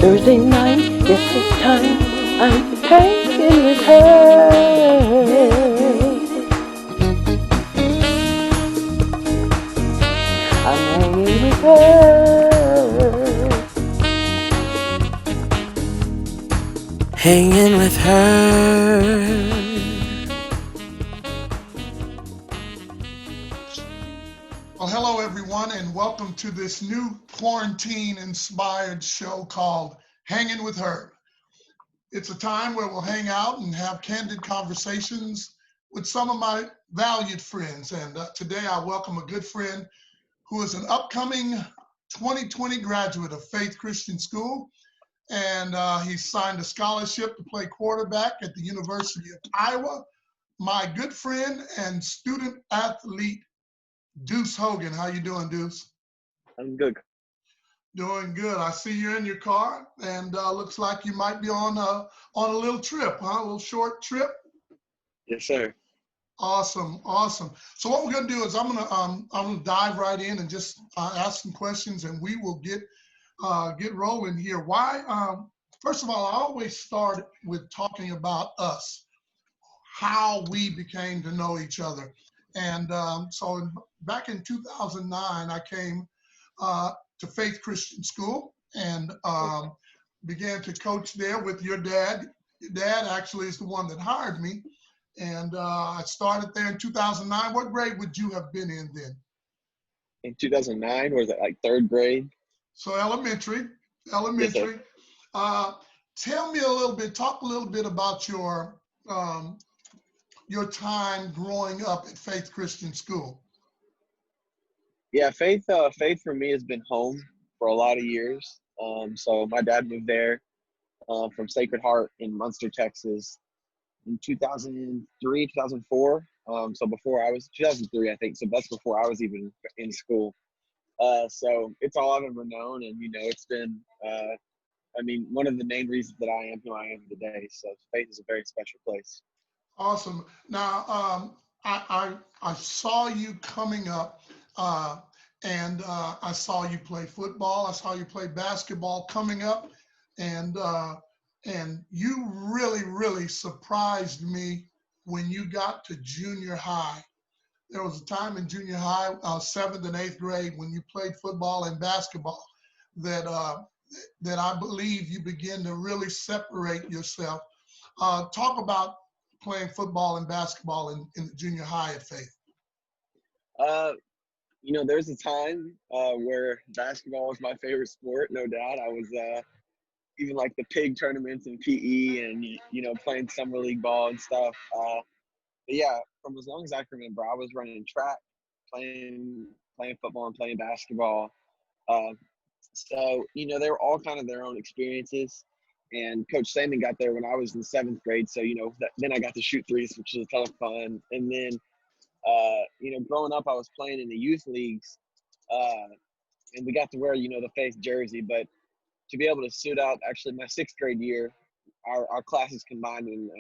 Thursday night, yes, it's time. I'm hanging with her. I'm hanging with her. Hanging with her. Well, hello everyone, and welcome to this new quarantine-inspired show called Hangin' with Her. It's a time where we'll hang out and have candid conversations with some of my valued friends. And today I welcome a good friend who is an upcoming 2020 graduate of Faith Christian School. And he's signed a scholarship to play quarterback at the University of Iowa. My good friend and student athlete, Deuce Hogan. How you doing, Deuce? I'm good. Doing good. I see you're in your car, and looks like you might be on a little trip, huh? A little short trip. Yes, sir. Awesome, awesome. So what we're gonna do is I'm gonna dive right in and just ask some questions, and we will get rolling here. Why? First of all, I always start with talking about us, how we became to know each other, and back in 2009, I came to Faith Christian School and began to coach there with your dad. Your dad actually is the one that hired me. And I started there in 2009. What grade would you have been in then? In 2009, was it like third grade? So elementary. Yes, sir. Tell me a little bit, talk a little bit about your time growing up at Faith Christian School. Yeah, faith for me has been home for a lot of years. So my dad moved there from Sacred Heart in Munster, Texas, in 2003, 2004. So before I was 2003, I think. So that's before I was even in school. So it's all I've ever known, and it's been. One of the main reasons that I am who I am today. So faith is a very special place. Awesome. Now, I saw you coming up, and I saw you play football. I saw you play basketball coming up, and you really surprised me when you got to junior high. There was a time in junior high, seventh and eighth grade, when you played football and basketball, that I believe you began to really separate yourself. Talk about playing football and basketball in the junior high at Faith. Uh, there's a time where basketball was my favorite sport, no doubt. I was even like the pig tournaments in PE and playing summer league ball and stuff. But yeah, from as long as I can remember, I was running track, playing football and playing basketball. Uh, so they were all kind of their own experiences. And Coach Saman got there when I was in seventh grade, so then I got to shoot threes, which was a ton of fun. And then growing up, I was playing in the youth leagues, and we got to wear the Faith jersey, but to be able to suit out, actually my sixth grade year, our classes combined, and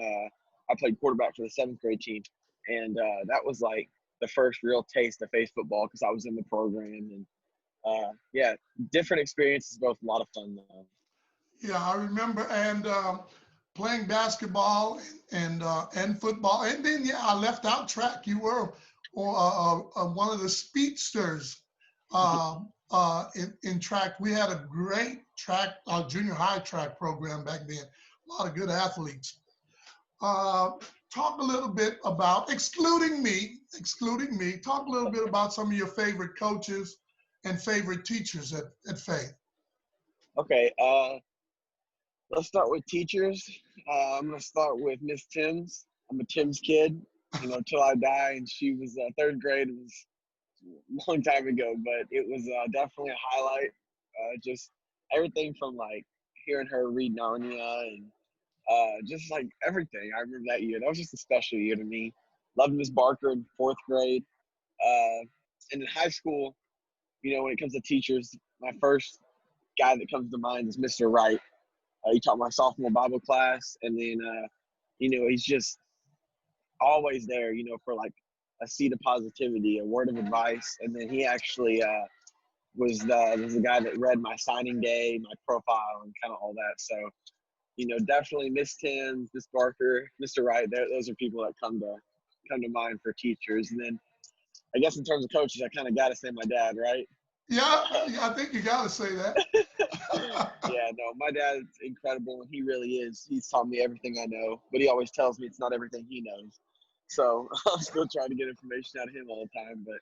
I played quarterback for the seventh grade team. And that was like the first real taste of Faith football because I was in the program. And yeah, different experiences, both a lot of fun though. Yeah, I remember, and playing basketball and football, and then yeah, I left out track. You were one of the speedsters in track. We had a great track, junior high track program back then. A lot of good athletes. Talk a little bit about, excluding me, talk a little bit about some of your favorite coaches and favorite teachers at Faith. Okay, let's start with teachers. I'm going to start with Miss Timms. I'm a Timms kid, till I die. And she was third grade. It was a long time ago, but it was definitely a highlight. Just everything from like hearing her read Narnia and just like everything. I remember that year. That was just a special year to me. Loved Miss Barker in fourth grade. And in high school, when it comes to teachers, my first guy that comes to mind is Mr. Wright. He taught my sophomore Bible class, and then he's just always there, for like a seed of positivity, a word of advice. And then he actually was the guy that read my signing day, my profile, and kind of all that. So, definitely Miss Timms, Miss Barker, Mr. Wright. Those are people that come to mind for teachers. And then I guess in terms of coaches, I kind of got to say my dad, right? Yeah, I think you got to say that. Yeah, no, my dad's incredible, and he really is. He's taught me everything I know, but he always tells me it's not everything he knows. So I'm still trying to get information out of him all the time. But,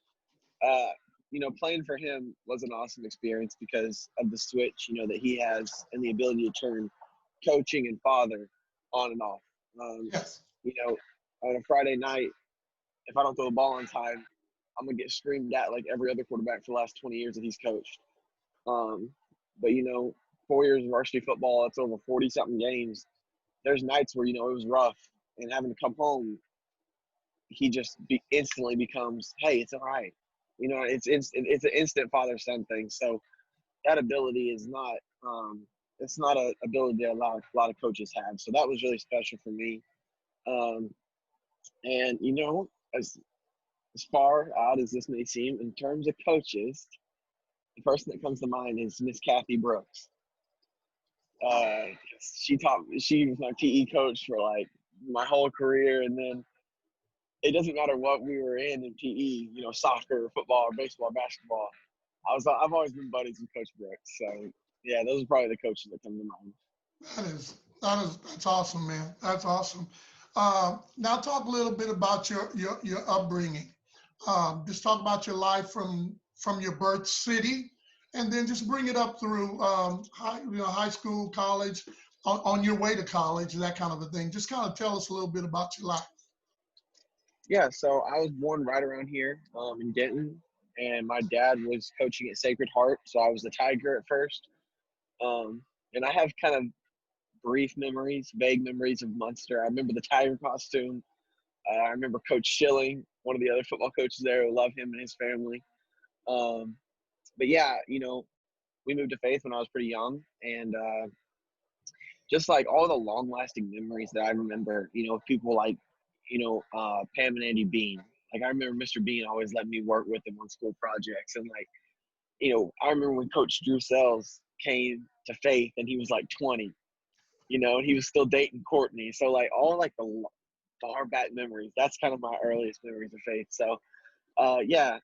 playing for him was an awesome experience because of the switch, that he has and the ability to turn coaching and father on and off. Yes. On a Friday night, if I don't throw the ball on time, I'm going to get screamed at like every other quarterback for the last 20 years that he's coached. But 4 years of varsity football, that's over 40-something games. There's nights where, it was rough, and having to come home, he just instantly becomes, hey, it's all right. It's an instant father-son thing. So that ability is not it's not an ability that a lot of coaches have. So that was really special for me. And as far out as this may seem, in terms of coaches, the person that comes to mind is Miss Kathy Brooks. She was my PE coach for like my whole career, and then it doesn't matter what we were in PE, soccer, football, or baseball, basketball. I've always been buddies with Coach Brooks. So yeah, those are probably the coaches that come to mind. That's awesome, man. That's awesome. Now talk a little bit about your upbringing. Just talk about your life from your birth city, and then just bring it up through high school, college, on your way to college, that kind of a thing. Just kind of tell us a little bit about your life. Yeah, so I was born right around here in Denton, and my dad was coaching at Sacred Heart, so I was a Tiger at first. And I have kind of brief memories, vague memories of Munster. I remember the Tiger costume. I remember Coach Schilling, one of the other football coaches there. I love him and his family. But yeah, we moved to Faith when I was pretty young, and just like all the long-lasting memories that I remember, people like, Pam and Andy Bean. Like I remember Mr. Bean always let me work with him on school projects, and like, I remember when Coach Drew Sells came to Faith and he was like 20, and he was still dating Courtney. So like all like the far back memories. That's kind of my earliest memories of Faith. So, yeah,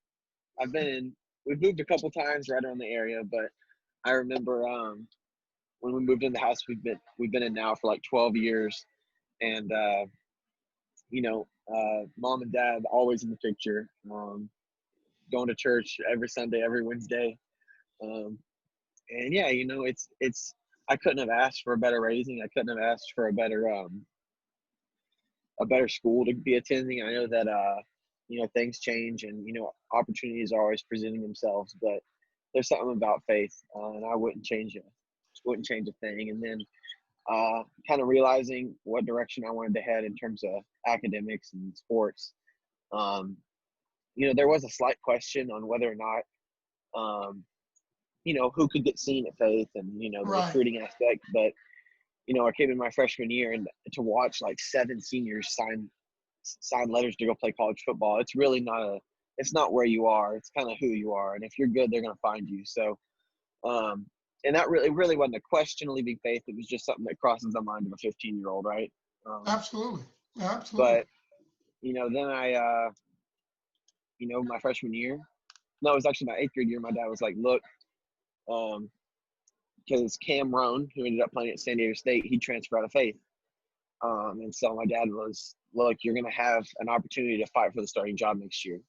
we've moved a couple times right around the area, but I remember when we moved in the house we've been in now for like 12 years, and mom and dad always in the picture, going to church every Sunday, every Wednesday, and yeah, it's I couldn't have asked for a better raising. I couldn't have asked for a better school to be attending. I know that things change, and opportunities are always presenting themselves, but there's something about Faith, and I wouldn't change it. Wouldn't change a thing. And then kind of realizing what direction I wanted to head in terms of academics and sports. There was a slight question on whether or not who could get seen at Faith, and the Right. recruiting aspect. But I came in my freshman year, and to watch like 7 seniors sign letters to go play college football, it's really it's not where you are, it's kind of who you are, and if you're good, they're going to find you. So and that really wasn't a question of leaving Faith. It was just something that crosses the mind of a 15-year-old, right? Absolutely. But then I my freshman year, no, it was actually my 8th grade year, my dad was like, look, because Cam Roan, who ended up playing at San Diego State, he transferred out of Faith. And so my dad was, look, you're going to have an opportunity to fight for the starting job next year.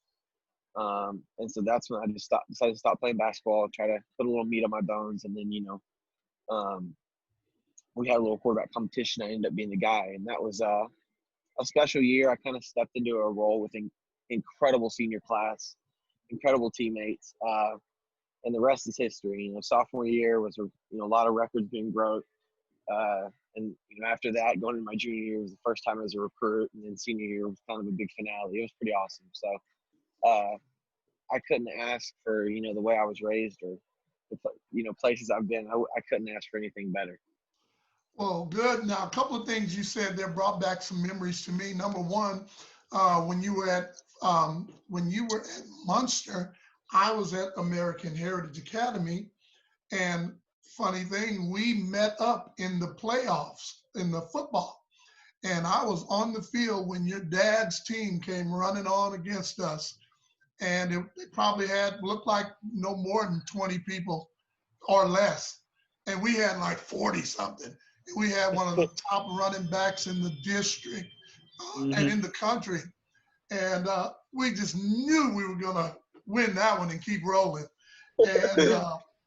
And so that's when I just decided to stop playing basketball, try to put a little meat on my bones. And then, we had a little quarterback competition. I ended up being the guy. And that was a special year. I kind of stepped into a role with an incredible senior class, incredible teammates. And the rest is history. Sophomore year was a lot of records being broke. And after that, going into my junior year was the first time as a recruit, and then senior year was kind of a big finale. It was pretty awesome. So I couldn't ask for the way I was raised, or the places I've been. I couldn't ask for anything better. Well, good. Now, a couple of things you said there brought back some memories to me. Number one, when you were at Munster, I was at American Heritage Academy, and funny thing, we met up in the playoffs in the football. And I was on the field when your dad's team came running on against us. And it probably had looked like no more than 20 people or less. And we had like 40 something. We had one of the top running backs in the district and in the country. And we just knew we were going to win that one and keep rolling. And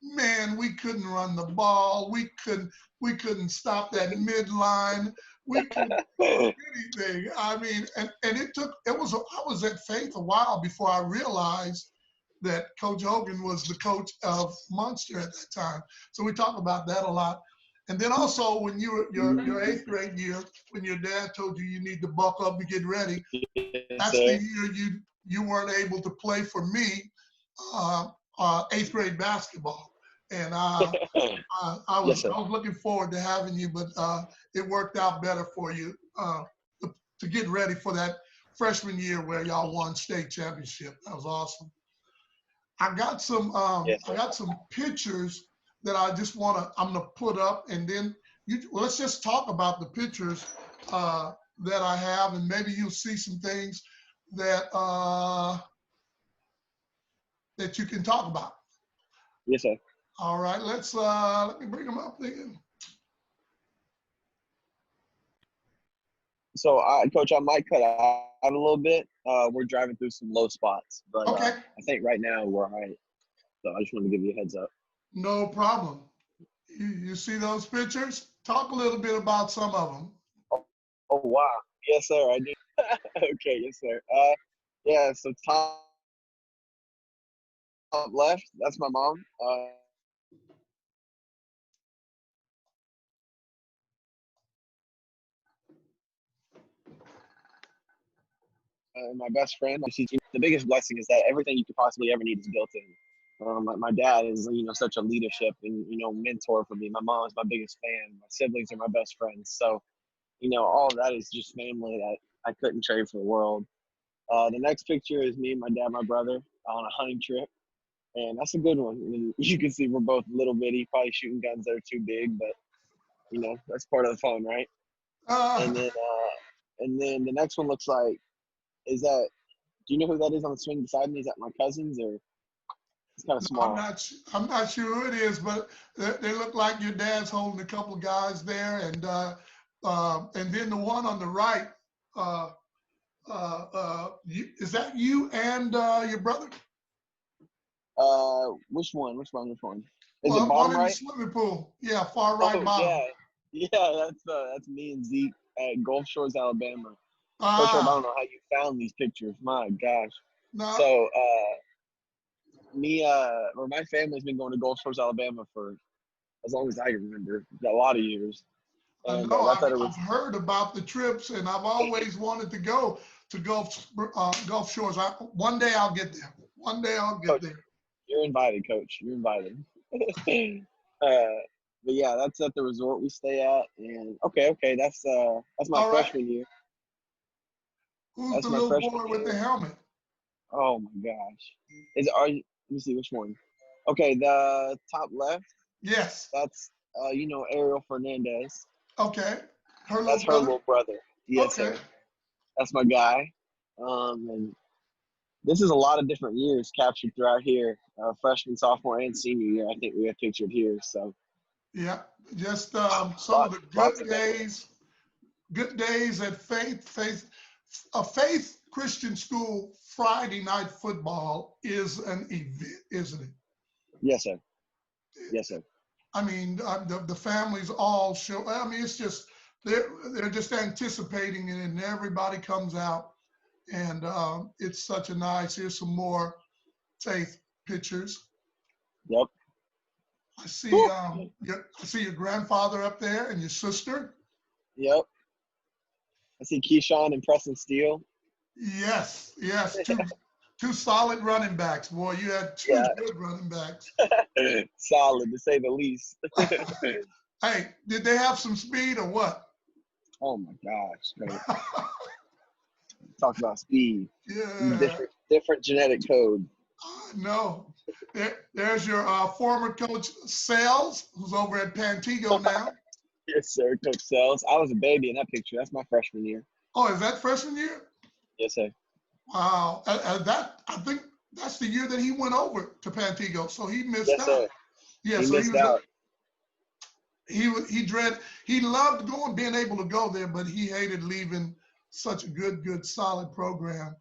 man, we couldn't run the ball. We couldn't stop that midline. We couldn't do anything. I mean, and I was at Faith a while before I realized that Coach Hogan was the coach of Munster at that time. So we talk about that a lot. And then also when you were your eighth grade year, when your dad told you you need to buck up and get ready, that's the year you weren't able to play for me eighth grade basketball. And I was looking forward to having you, but it worked out better for you to get ready for that freshman year where y'all won state championship. That was awesome. I got some pictures that I'm gonna put up, and then let's just talk about the pictures that I have, and maybe you'll see some things that that you can talk about. Yes, sir. All right, let me bring them up then. So, Coach, I might cut out a little bit. We're driving through some low spots, but Okay. I think right now we're all right. So I just wanted to give you a heads up. No problem. You see those pictures? Talk a little bit about some of them. Oh wow. Yes, sir. I do. Okay. Yes, sir. Yeah. So top left, that's my mom. My best friend. She's the biggest blessing is that everything you could possibly ever need is built in. My dad is, such a leadership and, mentor for me. My mom is my biggest fan. My siblings are my best friends. So, all of that is just family that I couldn't trade for the world. The next picture is me and my dad, my brother, on a hunting trip. And that's a good one. And you can see we're both little bitty, probably shooting guns that are too big, but, that's part of the fun, right? And then the next one looks like, do you know who that is on the swing beside me? Is that my cousins or it's kind of small? I'm not sure who it is, but they look like your dad's holding a couple of guys there, and then the one on the right, is that you and your brother? Which one? Is well, it bottom right? The swimming pool. Yeah, far right bottom. Yeah, that's me and Zeke at Gulf Shores, Alabama. Coach, I don't know how you found these pictures. My gosh. No. So, my family's been going to Gulf Shores, Alabama for as long as I can remember, a lot of years. And I've heard about the trips, and I've always wanted to go to Gulf Shores. One day I'll get there. One day I'll get there. You're invited, Coach. You're invited. But yeah, that's at the resort we stay at. And okay, that's my freshman year. Who's the little boy with the helmet? Oh my gosh. Let me see which one. Okay, the top left. Yes. That's Ariel Fernandez. Okay. Her little brother. Yes, okay. Sir. That's my guy. And this is a lot of different years captured throughout here. Freshman, sophomore, and senior year. I think we have pictured here. So. Yeah, just some of the good days. Good days at Faith Christian School Friday night football is an event, isn't it? Yes, sir. Yes, sir. I mean, the families all show. I mean, it's just they're just anticipating it, and everybody comes out, and it's such a nice. Here's some more Faith pictures. Yep. I see. I see your grandfather up there and your sister. Yep. I see Keyshawn and Preston Steele. Yes. Two solid running backs. Boy, you had two good running backs. Solid, to say the least. Hey, did they have some speed or what? Oh, my gosh. Talk about speed. Yeah. Different genetic code. No. There's your former coach, Sales, who's over at Pantego now. Yes, sir, Coach Sells. I was a baby in that picture. That's my freshman year. Oh, is that freshman year? Yes, sir. Wow. I think that's the year that he went over to Pantego, so he missed Yes, out. sir. Yeah, He so missed out. he loved going, being able to go there, but he hated leaving such a good, solid program.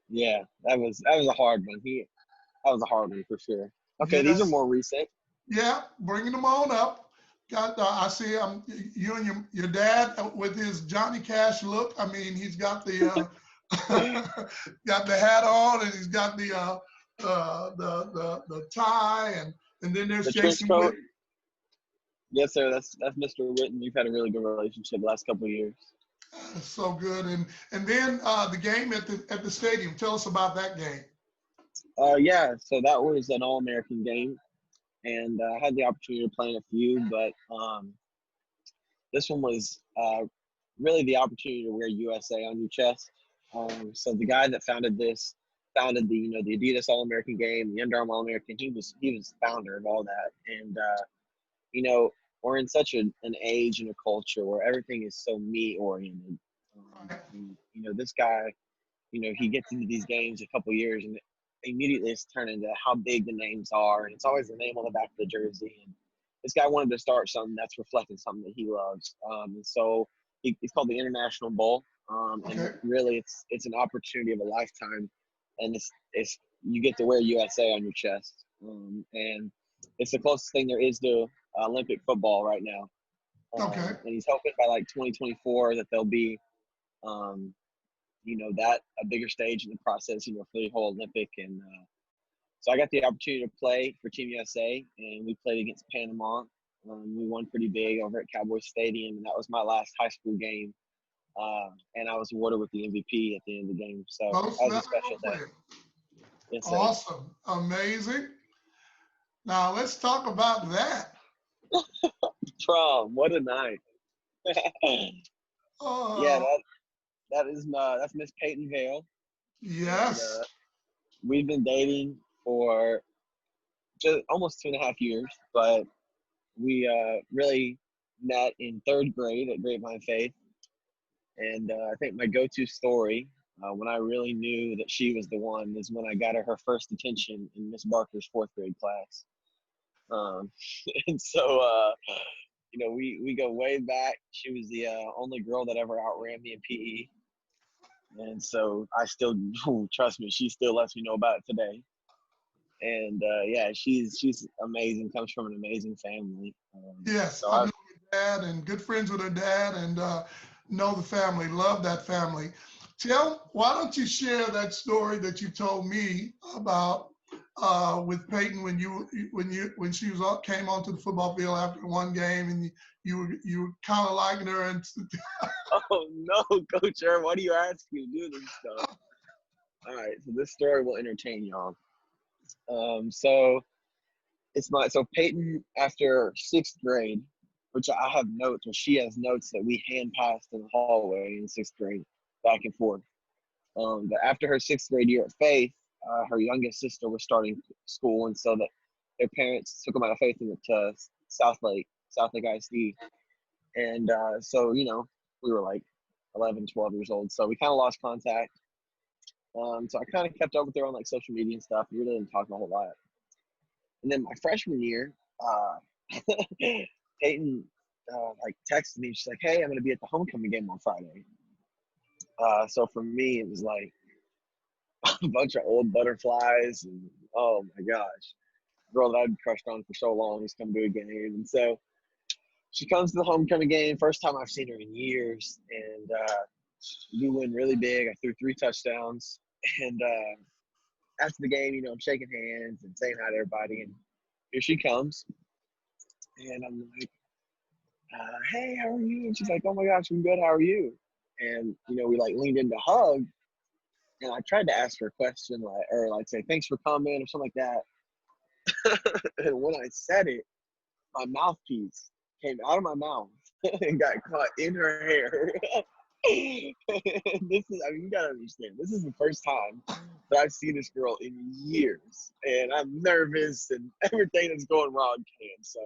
Yeah, that was a hard one. That was a hard one for sure. Okay, these are Yes. more recent. Yeah, bringing them on up. Got I see you and your dad with his Johnny Cash look. I mean, he's got the got the hat on, and he's got the tie, and then there's The trench Jason coat. Witten. Yes, sir. That's Mr. Witten. You've had a really good relationship the last couple of years. So good, and then the game at the stadium. Tell us about that game. Yeah. So that was an All-American game, and I had the opportunity to play in a few, but this one was really the opportunity to wear USA on your chest. So the guy that founded the Adidas All American game, the Under Armour All American. He was the founder of all that, and we're in such an age and a culture where everything is so me oriented. This guy, he gets into these games a couple years and immediately it's turned into how big the names are, and it's always the name on the back of the jersey. And this guy wanted to start something that's reflecting something that he loves. And so it's called the International Bowl, and Okay. really it's an opportunity of a lifetime, and it's you get to wear USA on your chest, and it's the closest thing there is to Olympic football right now. Okay. And he's hoping by like 2024 that there'll be um, that a bigger stage in the process, for the whole Olympic. And so I got the opportunity to play for Team USA, and we played against Panama. We won pretty big over at Cowboys Stadium, and that was my last high school game. And I was awarded with the MVP at the end of the game. So Most that was a valuable special day. player. Yes, sir. Awesome. Amazing. Now let's talk about that. Prom, what a night. Yeah, Uh, that's Miss Peyton Vale. And yes. we've been dating for just almost 2.5 years, but we really met in third grade at Grapevine Faith. And I think my go-to story when I really knew that she was the one is when I got her first attention in Miss Barker's fourth grade class. Um, and so, we go way back. She was the only girl that ever outran me in PE. And so I still, trust me, she still lets me know about it today. And yeah, she's amazing. Comes from an amazing family. Yes. So I I, know your dad and good friends with her dad, and know the family. Love that family. Why don't you share that story that you told me about with Peyton when she came onto the football field after one game, and you were kind of liking her, and oh no, Coach Earl, why do you ask me to do this stuff? All right, so this story will entertain y'all. So Peyton, after sixth grade, which I have notes, or she has notes that we hand passed in the hallway in sixth grade, back and forth. But after her sixth grade year at Faith, her youngest sister was starting school, and so that their parents took them out of Faith and went to South Lake ISD. And so we were like 11, 12 years old, so we kind of lost contact. So I kind of kept up with her on like social media and stuff. We really didn't talk a whole lot. And then my freshman year, Peyton like texted me. She's like, "Hey, I'm gonna be at the homecoming game on Friday." So for me, it was like a bunch of old butterflies, and oh my gosh, girl that I'd crushed on for so long is coming to a game. And so she comes to the homecoming game. First time I've seen her in years, and we win really big. I threw 3 touchdowns, and after the game, I'm shaking hands and saying hi to everybody, and here she comes, and I'm like, "Hey, how are you?" And she's like, "Oh my gosh, I'm good. How are you?" And we like leaned in to hug, and I tried to ask her a question, like say thanks for coming or something like that. And when I said it, my mouthpiece came out of my mouth and got caught in her hair. You gotta understand, this is the first time that I've seen this girl in years, and I'm nervous and everything is going wrong can. So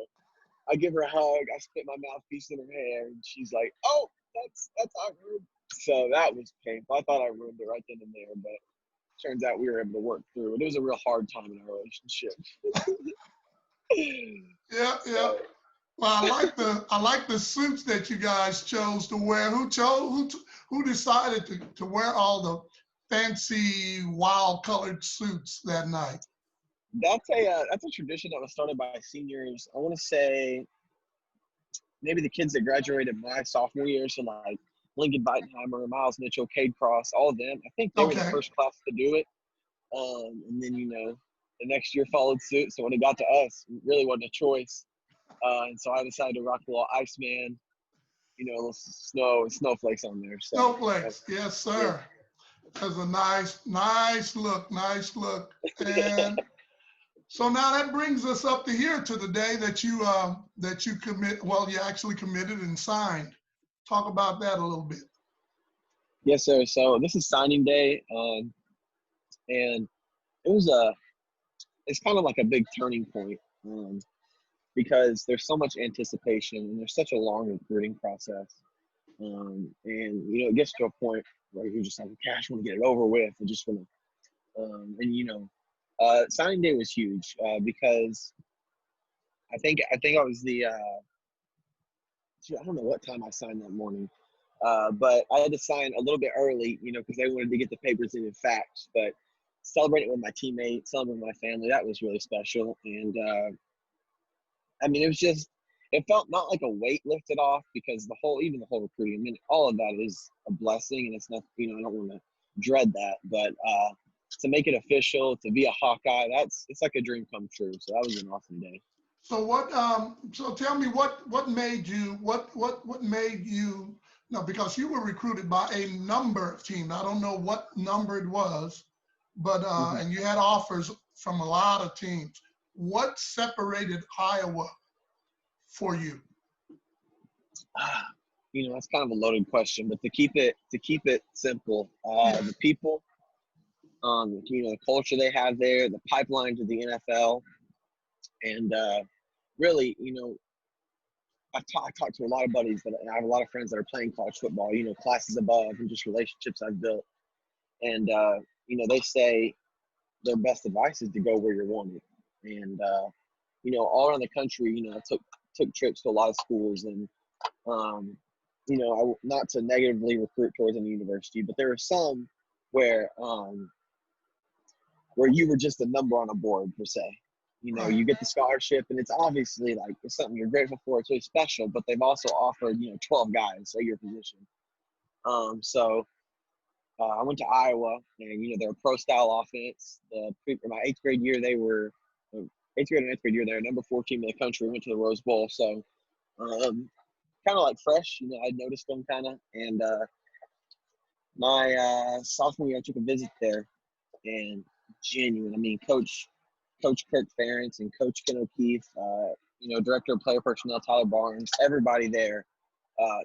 I give her a hug, I spit my mouthpiece in her hair, and she's like, "Oh, that's awkward." So that was painful. I thought I ruined it right then and there, but turns out we were able to work through it. It was a real hard time in our relationship. Yeah, yeah. Well, I like the suits that you guys chose to wear. Who decided to wear all the fancy, wild colored suits that night? That's a tradition that was started by seniors. I want to say maybe the kids that graduated my sophomore year, so like Lincoln Beitenheimer, Miles Mitchell, Cade Cross, all of them. I think they were the Okay. first class to do it. And then the next year followed suit. So when it got to us, it really wasn't a choice. And so I decided to rock the little Iceman, a little snow and snowflakes on there. So Snowflakes, yes, sir. That's a nice look, nice look. And so now that brings us up to here to the day that you you actually committed and signed. Talk about that a little bit. Yes, sir. So this is signing day, and it's kind of like a big turning point, because there's so much anticipation and there's such a long recruiting process, and it gets to a point where you're just like, "Okay, I just want to get it over with. I just want to," signing day was huge, because I was I don't know what time I signed that morning. But I had to sign a little bit early, because they wanted to get the papers in fax. But celebrating with my teammates, celebrating with my family, that was really special. And it felt not like a weight lifted off, because even the whole recruiting, all of that is a blessing, and it's not, I don't want to dread that. But to make it official, to be a Hawkeye, it's like a dream come true. So that was an awesome day. So so tell me what made you because you were recruited by a number of teams. I don't know what number it was, but and you had offers from a lot of teams. What separated Iowa for you? That's kind of a loaded question, but to keep it simple, the people, the culture they have there, the pipeline to the NFL, and really, I talked to a lot of buddies and I have a lot of friends that are playing college football, classes above, and just relationships I've built. And, they say their best advice is to go where you're wanted. And, all around the country, I took trips to a lot of schools, and, not to negatively recruit towards any university, but there are some where you were just a number on a board per se. You get the scholarship, and it's obviously like it's something you're grateful for. It's really special, but they've also offered 12 guys at your position. So I went to Iowa, and their pro style offense. My eighth grade year, they were eighth grade and ninth grade year. They were number 4 team in the country. We went to the Rose Bowl, so kind of like fresh. I noticed them kind of, and my sophomore year, I took a visit there, and genuine. Coach Kirk Ferentz and Coach Ken O'Keefe, Director of Player Personnel Tyler Barnes, everybody there,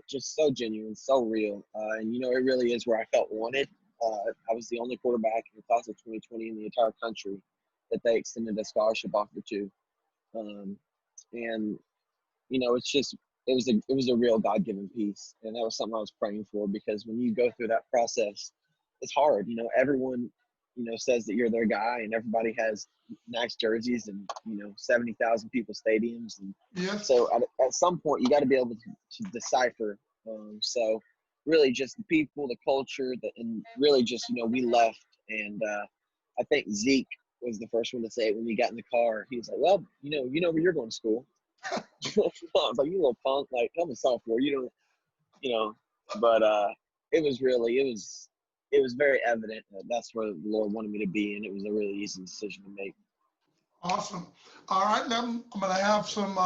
just so genuine, so real. And it really is where I felt wanted. I was the only quarterback in the class of 2020 in the entire country that they extended a scholarship offer to. And it was a real God-given piece, and that was something I was praying for, because when you go through that process, it's hard. Everyone says that you're their guy, and everybody has nice jerseys and 70,000 people stadiums, and Yes. so at some point you got to be able to decipher. So really, just the people, the culture, and really just we left, and I think Zeke was the first one to say it when we got in the car. He was like, "Well, you know where you're going to school." I was like, "You little punk! Like, I'm a sophomore. You don't, But it was very evident that that's where the Lord wanted me to be, and it was a really easy decision to make. Awesome. All right, now I'm going to have some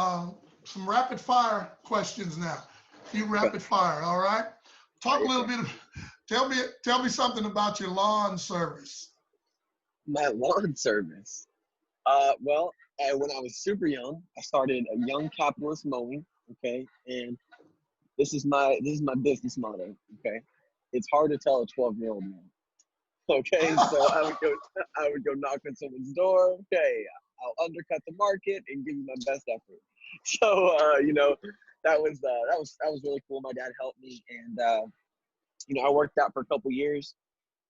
rapid fire questions now. A few rapid fire. All right. Talk a little bit. Tell me something about your lawn service. My lawn service. Well, when I was super young, I started a young capitalist mowing. Okay, and this is my business motto. Okay, it's hard to tell a 12-year-old man. Okay, so I would go knock on someone's door. Okay, I'll undercut the market and give you my best effort. So that was really cool. My dad helped me, and I worked out for a couple years,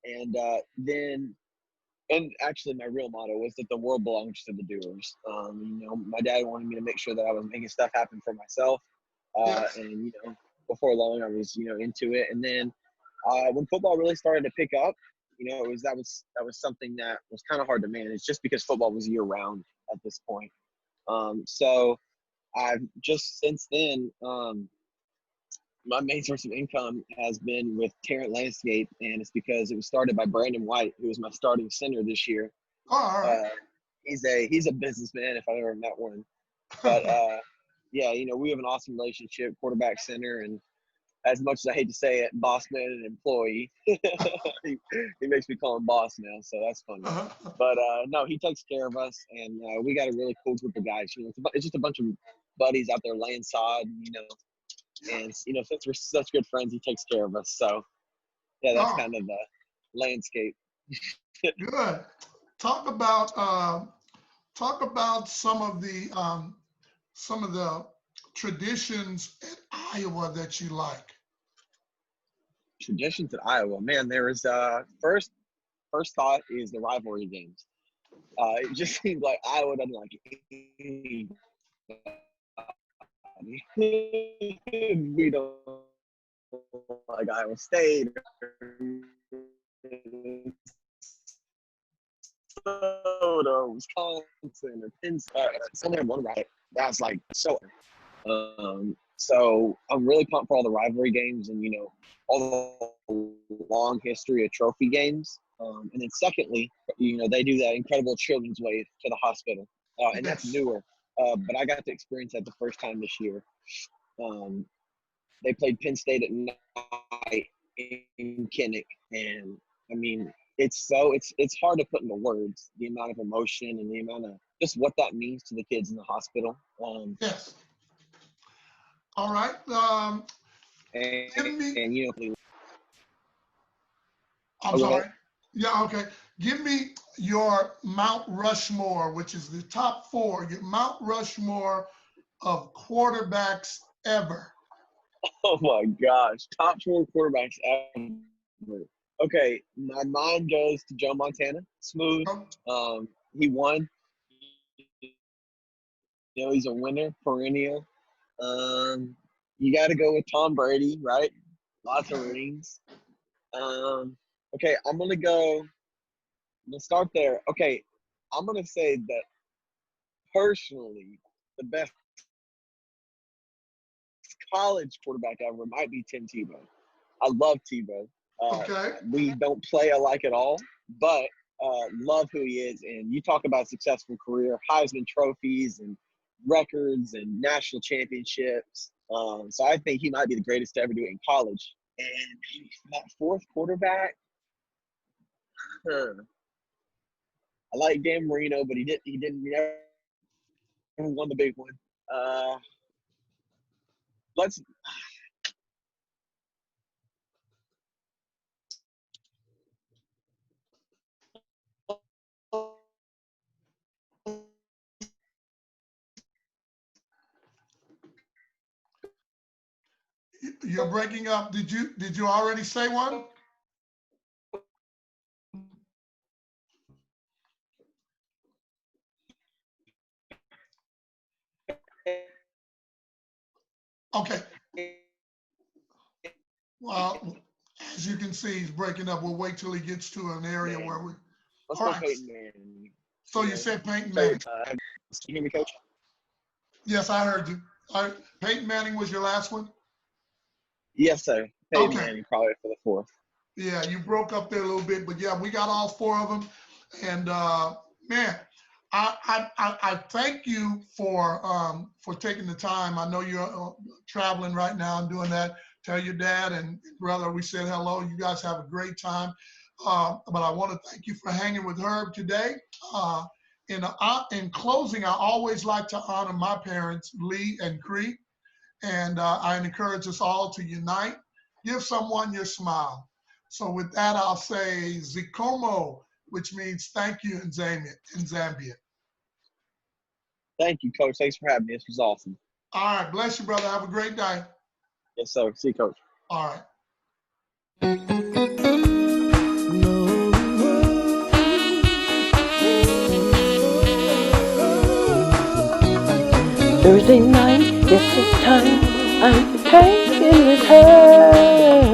and then. And actually, my real motto was that the world belongs to the doers. My dad wanted me to make sure that I was making stuff happen for myself. Yes. And before long, I was into it. And then when football really started to pick up, that was something that was kind of hard to manage, just because football was year round at this point. So I've just since then. My main source of income has been with Tarrant Landscape, and it's because it was started by Brandon White, who was my starting center this year. Oh, all right. He's a businessman, if I've ever met one. But yeah, we have an awesome relationship, quarterback center, and as much as I hate to say it, boss man and employee. he makes me call him boss now, so that's funny. But no, he takes care of us, and we got a really cool group of guys. It's just a bunch of buddies out there laying sod, and since we're such good friends, he takes care of us. So yeah, that's kind of the landscape. Good. Talk about some of the traditions in Iowa that you like. Traditions in Iowa, man. There is first thought is the rivalry games. It just seems like Iowa doesn't like any. We don't like Iowa State or Wisconsin or Penn State. Some have one right. That's like so. So I'm really pumped for all the rivalry games and all the long history of trophy games. And then secondly, they do that incredible children's wave to the hospital, and that's newer. But I got to experience that the first time this year. They played Penn State at night in Kinnick, and I mean, it's hard to put into words the amount of emotion and the amount of just what that means to the kids in the hospital. Yes. All right. I'm sorry. Yeah. Okay. Give me your Mount Rushmore, which is the top 4. Your Mount Rushmore of quarterbacks ever. Oh my gosh, top 4 quarterbacks ever. Okay, my mind goes to Joe Montana. Smooth. He won. He's a winner, perennial. You got to go with Tom Brady, right? Lots of rings. Okay, I'm gonna start there. Okay, I'm gonna say that personally, the best college quarterback ever might be Tim Tebow. I love Tebow. We don't play alike at all, but love who he is. And you talk about successful career, Heisman trophies and records and national championships. So I think he might be the greatest to ever do it in college. And that 4th quarterback, I like Dan Marino, but he never won the big one. You're breaking up. Did you already say one? Okay. Well, as you can see, he's breaking up. We'll wait till he gets to an area where we. Let's go Peyton Manning. So you said Peyton Manning. Can you hear me, Coach? Yes, I heard you. Peyton Manning was your last one? Yes, sir. Peyton Manning probably for the 4th. Yeah, you broke up there a little bit, but yeah, we got all 4 of them. And man, I thank you for taking the time. I know you're traveling right now and doing that. Tell your dad and brother we said hello. You guys have a great time. But I want to thank you for hanging with Herb today. In closing, I always like to honor my parents, Lee and Cree, and I encourage us all to unite. Give someone your smile. So with that, I'll say Zikomo, which means thank you in Zambia. Thank you, Coach. Thanks for having me. This was awesome. All right, bless you, brother. Have a great day. Yes, sir. See you, Coach. All right. Thursday night, yes, it's time. I'm hanging with her.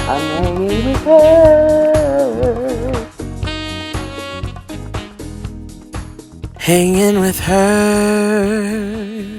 I'm hanging with her. Hanging with her.